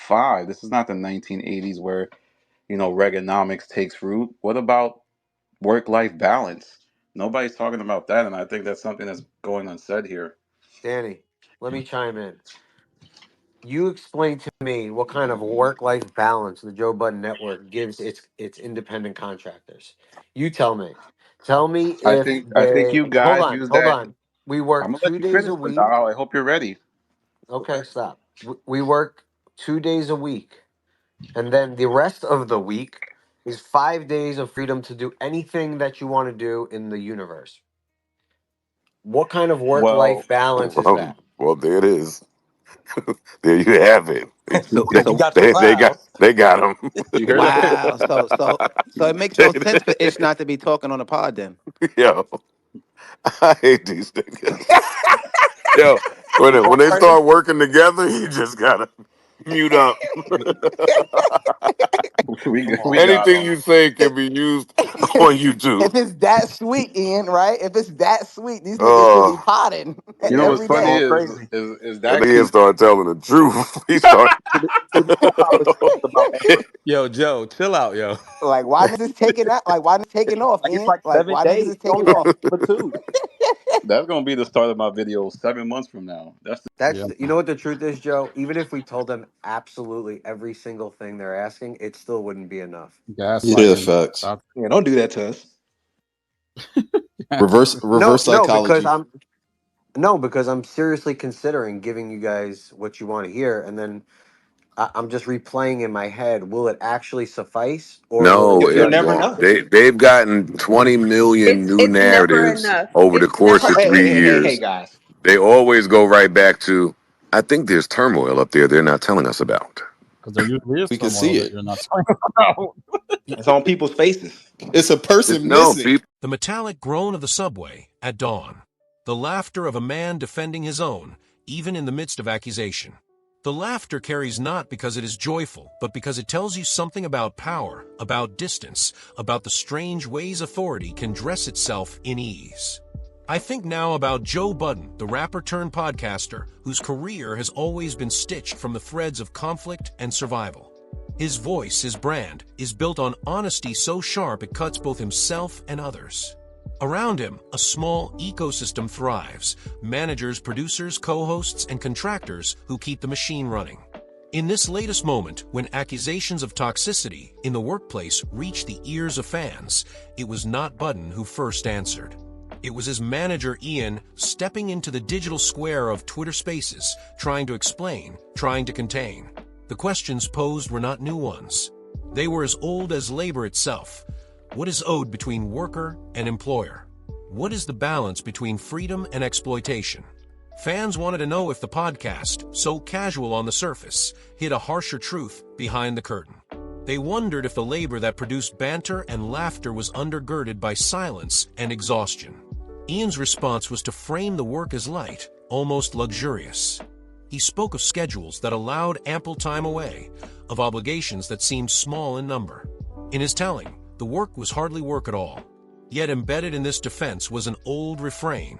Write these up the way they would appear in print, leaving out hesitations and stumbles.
5. This is not the 1980s where, Reaganomics takes root. What about work-life balance? Nobody's talking about that, and I think that's something that's going unsaid here. Danny, let me chime in. You explain to me what kind of work-life balance the Joe Budden Network gives its independent contractors. You tell me. Tell me I if think I think they you hold guys on, use hold that. on. We I'm work gonna let two you days a finish, but week. I hope you're ready. Okay, stop. We work 2 days a week, and then the rest of the week is 5 days of freedom to do anything that you want to do in the universe. What kind of Well, work-life balance is Well, that? well, there it is. There you have it. So They, you got your they got files. they got him. you hear that? Wow. So it makes no sense for Ish not to be talking on the pod then. Yo, I hate these niggas. Yo, when they What? start working together, you just gotta mute up. Come We on, got Anything him. you say can be used on YouTube. If it's that sweet, Ian, right? If it's that sweet, these niggas should be Oh, potting You know what's every they're funny day. going is crazy. is is and that then con- start telling the truth. He start. So this is how it's about network. Yo, Joe, chill out, yo. Like, why niggas is taking out? Like, why niggas taking off, Like it's Ian? like Like, seven why niggas days. is You taking only off? supposed to do 2. that's gonna be the start of my video 7 months from now. That's That's Yeah. you know what the truth is, Joe. Even if we told them absolutely every single thing they're asking, it still wouldn't be enough. Yeah, Gaslighting. facts. Stop. Yeah, don't do that to us. No, Reverse no, because psychology. I'm no, because I'm seriously considering giving you guys what you want to hear, and then I'm just replaying in my head. Will it actually suffice, or will it No, You'll it just? never won't. know. They've gotten 20 million new It's never narratives enough. over the It's course never of Hey, enough. hey, three hey, hey, hey, years. guys. They always go right back to, I think there's turmoil up there they're not telling us about. Because there usually is We can turmoil see that it. you're not talking about. It's on people's faces. It's a person No, missing. people. The metallic groan of the subway at dawn. The laughter of a man defending his own, even in the midst of accusation. The laughter carries not because it is joyful, but because it tells you something about power, about distance, about the strange ways authority can dress itself in ease. I think now about Joe Budden, the rapper turned podcaster, whose career has always been stitched from the threads of conflict and survival. His voice, his brand, is built on honesty so sharp it cuts both himself and others. Around him, a small ecosystem thrives: managers, producers, co-hosts, and contractors who keep the machine running. In this latest moment, when accusations of toxicity in the workplace reached the ears of fans, it was not Budden who first answered. It was his manager Ian stepping into the digital square of Twitter Spaces, trying to explain, trying to contain. The questions posed were not new ones. They were as old as labor itself. What is owed between worker and employer? What is the balance between freedom and exploitation? Fans wanted to know if the podcast, so casual on the surface, hid a harsher truth behind the curtain. They wondered if the labor that produced banter and laughter was undergirded by silence and exhaustion. Ian's response was to frame the work as light, almost luxurious. He spoke of schedules that allowed ample time away, of obligations that seemed small in number. In his telling, the work was hardly work at all. Yet embedded in this defense was an old refrain,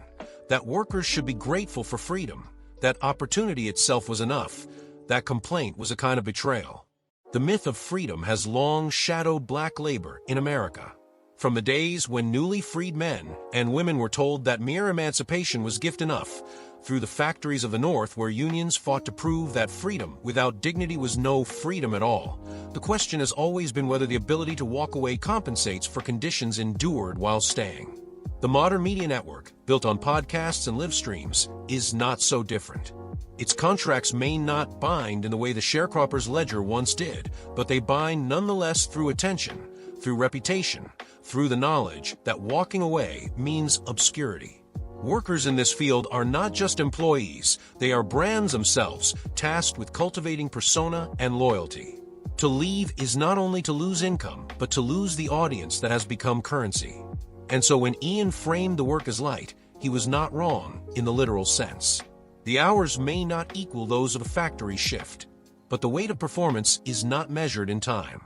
that workers should be grateful for freedom, that opportunity itself was enough, that complaint was a kind of betrayal. The myth of freedom has long shadowed black labor in America. From the days when newly freed men and women were told that mere emancipation was gift enough, through the factories of the North where unions fought to prove that freedom without dignity was no freedom at all, the question has always been whether the ability to walk away compensates for conditions endured while staying. The modern media network, built on podcasts and live streams, is not so different. Its contracts may not bind in the way the sharecropper's ledger once did, but they bind nonetheless through attention, through reputation, through the knowledge that walking away means obscurity. Workers in this field are not just employees, they are brands themselves, tasked with cultivating persona and loyalty. To leave is not only to lose income, but to lose the audience that has become currency. And so when Ian framed the work as light, he was not wrong in the literal sense. The hours may not equal those of a factory shift, but the weight of performance is not measured in time.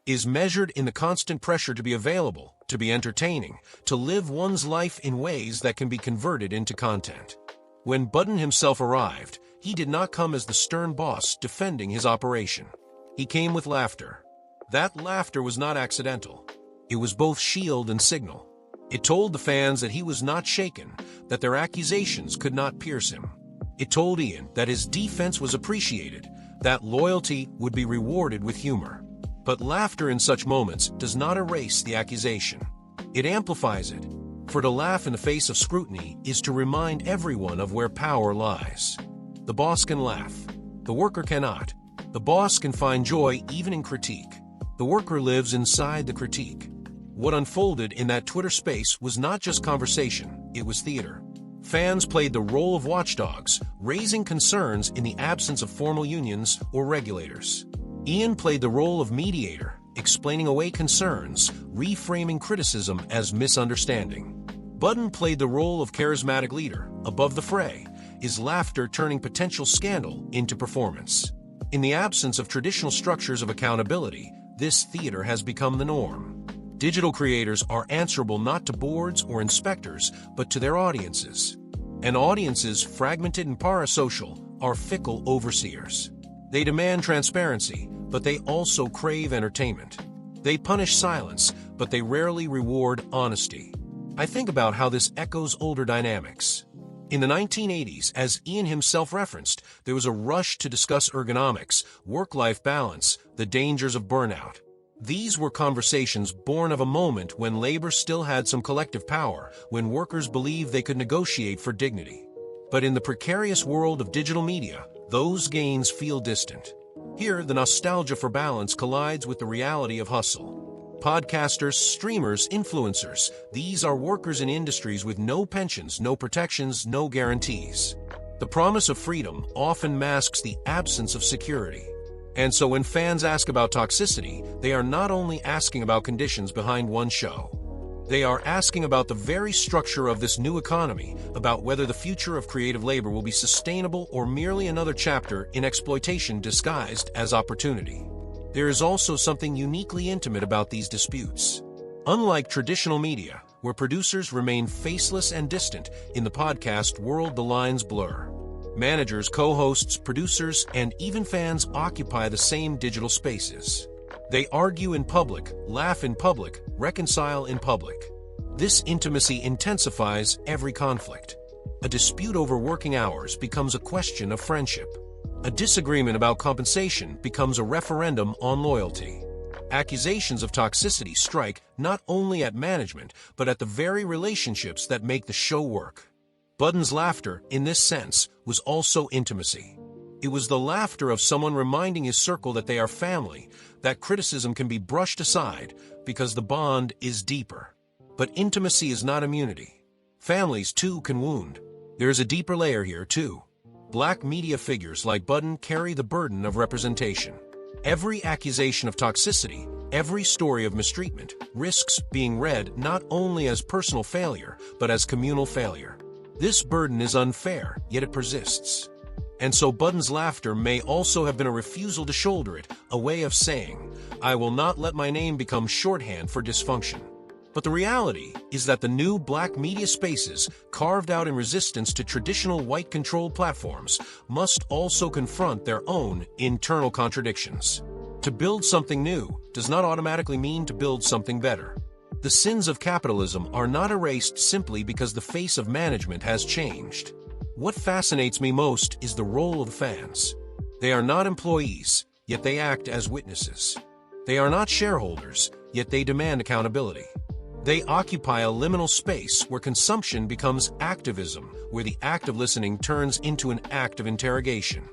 Is measured in the constant pressure to be available, to be entertaining, to live one's life in ways that can be converted into content. When Budden himself arrived, he did not come as the stern boss defending his operation. He came with laughter. That laughter was not accidental. It was both shield and signal. It told the fans that he was not shaken, that their accusations could not pierce him. It told Ian that his defense was appreciated, that loyalty would be rewarded with humor. But laughter in such moments does not erase the accusation. It amplifies it. For to laugh in the face of scrutiny is to remind everyone of where power lies. The boss can laugh. The worker cannot. The boss can find joy even in critique. The worker lives inside the critique. What unfolded in that Twitter space was not just conversation, it was theater. Fans played the role of watchdogs, raising concerns in the absence of formal unions or regulators. Ian played the role of mediator, explaining away concerns, reframing criticism as misunderstanding. Budden played the role of charismatic leader, above the fray, his laughter turning potential scandal into performance. In the absence of traditional structures of accountability, this theater has become the norm. Digital creators are answerable not to boards or inspectors, but to their audiences. And audiences, fragmented and parasocial, are fickle overseers. They demand transparency, but they also crave entertainment. They punish silence, but they rarely reward honesty. I think about how this echoes older dynamics. In the 1980s, as Ian himself referenced, there was a rush to discuss ergonomics, work-life balance, the dangers of burnout. These were conversations born of a moment when labor still had some collective power, when workers believed they could negotiate for dignity. But in the precarious world of digital media, those gains feel distant. Here, the nostalgia for balance collides with the reality of hustle. Podcasters, streamers, influencers, these are workers in industries with no pensions, no protections, no guarantees. The promise of freedom often masks the absence of security. And so when fans ask about toxicity, they are not only asking about conditions behind one show. They are asking about the very structure of this new economy, about whether the future of creative labor will be sustainable or merely another chapter in exploitation disguised as opportunity. There is also something uniquely intimate about these disputes. Unlike traditional media, where producers remain faceless and distant, in the podcast world the lines blur. Managers, co-hosts, producers, and even fans occupy the same digital spaces. They argue in public, laugh in public, reconcile in public. This intimacy intensifies every conflict. A dispute over working hours becomes a question of friendship. A disagreement about compensation becomes a referendum on loyalty. Accusations of toxicity strike not only at management, but at the very relationships that make the show work. Budden's laughter, in this sense, was also intimacy. It was the laughter of someone reminding his circle that they are family, that criticism can be brushed aside because the bond is deeper. But intimacy is not immunity. Families, too, can wound. There is a deeper layer here, too. Black media figures like Budden carry the burden of representation. Every accusation of toxicity, every story of mistreatment, risks being read not only as personal failure, but as communal failure. This burden is unfair, yet it persists. And so Budden's laughter may also have been a refusal to shoulder it, a way of saying, I will not let my name become shorthand for dysfunction. But the reality is that the new black media spaces, carved out in resistance to traditional white-controlled platforms, must also confront their own internal contradictions. To build something new does not automatically mean to build something better. The sins of capitalism are not erased simply because the face of management has changed. What fascinates me most is the role of the fans. They are not employees, yet they act as witnesses. They are not shareholders, yet they demand accountability. They occupy a liminal space where consumption becomes activism, where the act of listening turns into an act of interrogation.